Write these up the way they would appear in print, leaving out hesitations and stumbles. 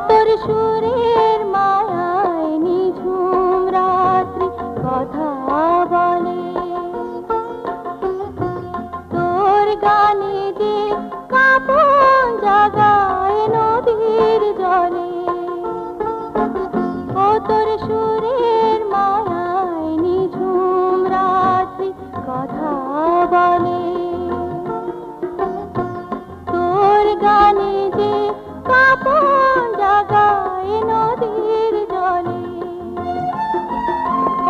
তোর সুরের মায়ায় নিঝুম রাত্রি কথা বলে, তোর গানে যে কাঁপন জাগায় নদীর জলে। ও তোর সুরের মায়ায় নিঝুম রাত্রি কথা বলে, তোর গানে যে কাঁপন জাগায় নদীর জলে।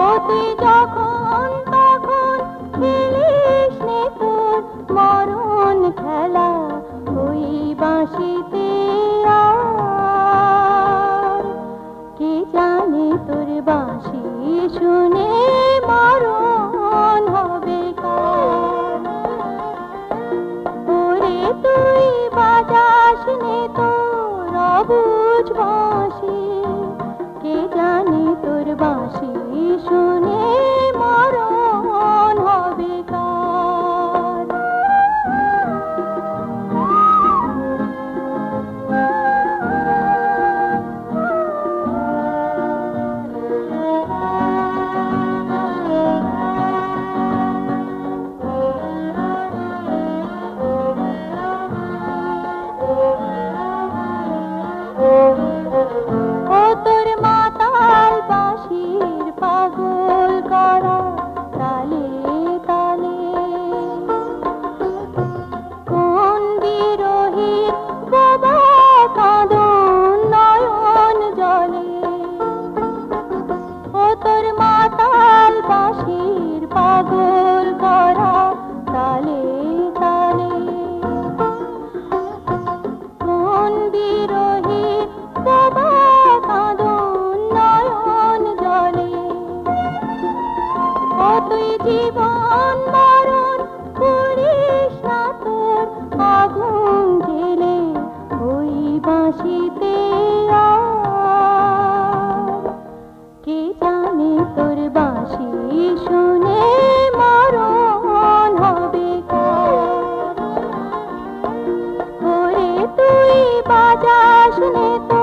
ও তুই যখন তখন খেলিস নে তোর মরণ খেলা ওই বাঁশিতে। আর কে জানে তোর বাঁশি শুনে মরণ হবে কার। ওরে তুই বাজাস নে তোর অবুঝ বাঁশি, কে জানে তোর বাঁশি শুনে মরণ হবে কার। ও তোর মাতাল বাঁশির পাগল করা তালে তালে, কোন বিরহীর বাবা কাঁদন নয়ন জলে। ও তোর মাতাল বাঁশির পাগল করা তালে তালে, কোন বিরহীর বাবা কাঁদন নয়ন জলে। ও তুই জীবন মরণ করিস না তোর আগুন জ্বেলে ওই বাঁশিতে। আর কে জানে তোর বাঁশি শুনে মরণ হবে কার। ওরে তুই বাজাস নে তোর